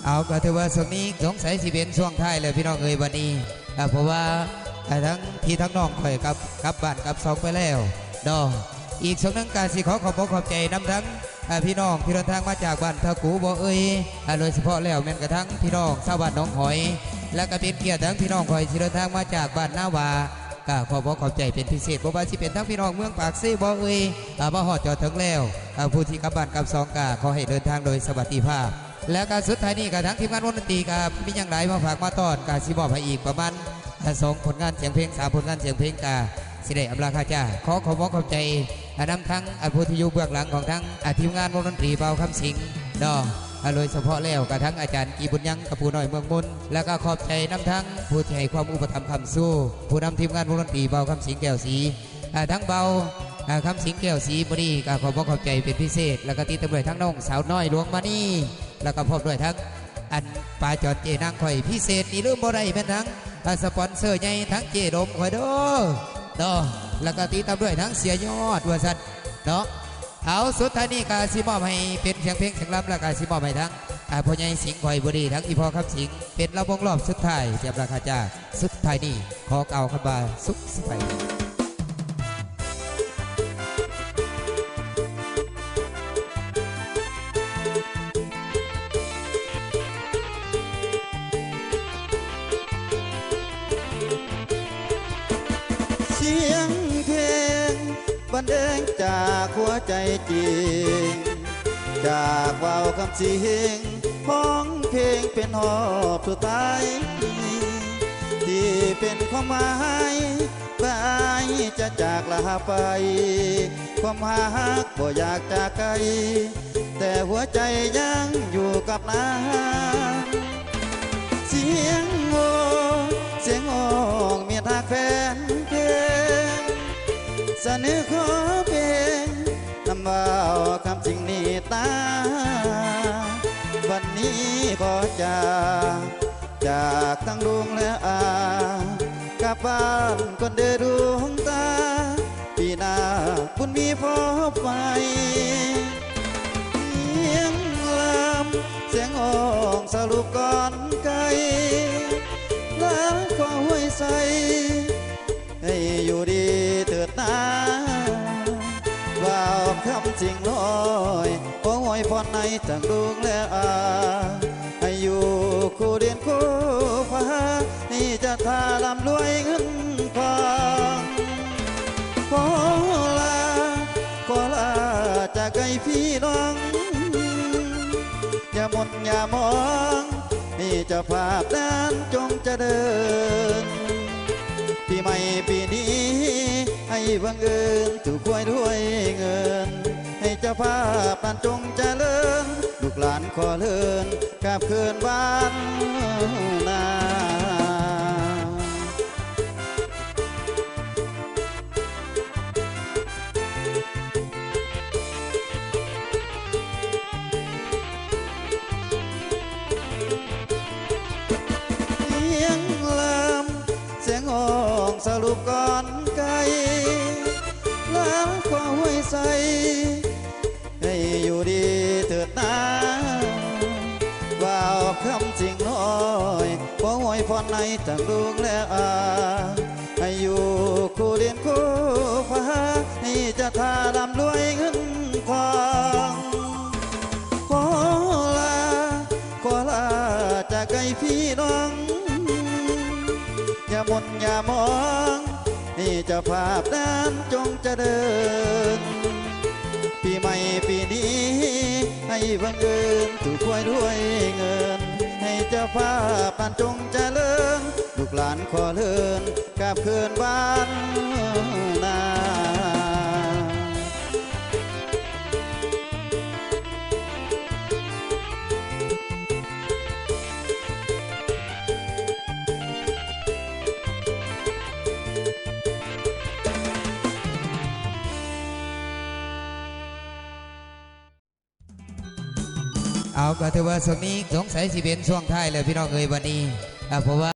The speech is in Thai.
เอาก็ถือว่าช่วงนี้สงสัยสิเป็นช่วงท้ายเลยพี่น้องเอ๋ยวันนี้เพราะว่าทั้งพี่ทั้งน้องข่อยกลับบ้านกลับซองไปแล้วดออีกช่วงนึงการสิขอขอบขอบใจน้ำทั้งพี่น้องที่เดินทางมาจากบ้านทากูบ่เอ๋ยโดยเฉพาะแล้วแม่นกระทั่งพี่น้องชาวบ้านหนองหอยและก็เป็นเกียรติทั้งพี่น้องข่อยที่เดินทางมาจากบ้านนาวาก็ขอบใจเป็นพิเศษบ่ว่าสิเป็นทั้งพี่น้องเมืองปากซี่บ่เอ๋ยมาฮอดจอดถึงแล้วผู้ที่กลับบ้านกลับซองก็ขอให้เดินทางโดยสวัสดิภาพและการสุดท้ายนี้กับทั้งทีมงานวงดนตรีกับมีอย่างไรมาฝากมาต้อนการสิบอบให้อีกประมาณ2 ผลงานเสียงเพลง3 ผลงานเสียงเพลงกาสิได้อำลาข้าจ้าขอขอบใจนำทั้งผู้ที่อยู่เบื้องหลังของทั้งทีมงานวงดนตรีเบาคำสิงดอโดยเฉพาะแล้วกับทั้งอาจารย์กีบุญยังกับผู้น้อยเมืองมุนและก็ขอบใจนำทั้งผู้ที่ให้ความอุปถัมภ์คำสู้ผู้นำทีมงานวงดนตรีเบาคำสิงแก้วสีทั้งเบาคำสิงแก้วสีบุรีก็ขอบใจเป็นพิเศษแล้วก็ตีตำรวจทั้งน้องสาวน้อยหลวงมานี่แล้วก็พบด้วยทั้งอันปลาจอดเจนางข่อยพิเศษนี่ลืมบ่ได้แม่นทั้งสปอนเซอร์ใหญ่ทั้งเจดมข่อยเด้อแล้วก็ตีตามด้วยทั้งเสียยอดวัวสัตว์เนาะเอาสุดท้ายนี้กาซิมอบให้เป็นเสียงเพลงเสียงรำและกาซิมอบให้ทั้งพ่อใหญ่สิงห์ข่อยบุรีทั้งอีพ่อครับสิงห์เป็นระบงรอบสุดท้ายเทียบราคาจ้าสุดท้ายนี้ขอเก่าคำบาสุขสบายเสียงเพลงบรรเลงจากหัวใจจริงจากว่าวคำเสียงพ้องเพลงเป็นหอบสุดท้ายที่เป็นความหมายไปจะจากลาไปความหักบ่อยากจากไกลแต่หัวใจยังอยู่กับน้ำเสียงโง่เสียงออกเมียทักแฟนเพลงเสนอขอเพลงนำว่าคำจริงนี่ตาวันนี้ขอจากทั้งดวงและกลับบ้านคนเดินดวงตาปีหน้าบุญมีพบไปเสียงลำเสียงออกสรุปก่อนไกลแล้วขอห้วยใสให้อยู่ดีเถิดนาว่าวคำจริงลอยขอห้วยพรในทั้งดวงและให้อยู่คู่เดียนคู่ฟ้านี่จะทาลำรวยเงินทองขอลาจากไกลพี่น้องอย่ามนอย่ามองนี่จะภาพนั้นจงจะเดินปีใหม่ปีนี้ให้บังเอิญถูกหวยด้วยเงินให้เจ้าภาพนั้นจงเจริญลูกหลานขอเลินกลับคืนบ้านนาเสียงออกสรุปก่อนไกลแล้วขอห้วยใสให้อยู่ดีเถิดนาว่าวคำจริงน้อยขอห้วยพรในทั้งดวงและให้อยู่คู่เดียนคู่ฟ้าให้จะทาลำรวยเงินทองขอลาจากไกลพี่น้องอย่ามนอย่ามองนี่จะภาพนั้นจงจะเดินปีใหม่ปีนี้ให้บังเอิญถูกหวยด้วยเงินให้เจ้าภาพนั้นจงเจริญลูกหลานขอเลินกลับคืนบ้านนาเอาก็ถือว่าช่วงนี้สงสัยสิเป็นช่วงท้ายเลยพี่น้องเอ๋ยวันนี้เพราะว่า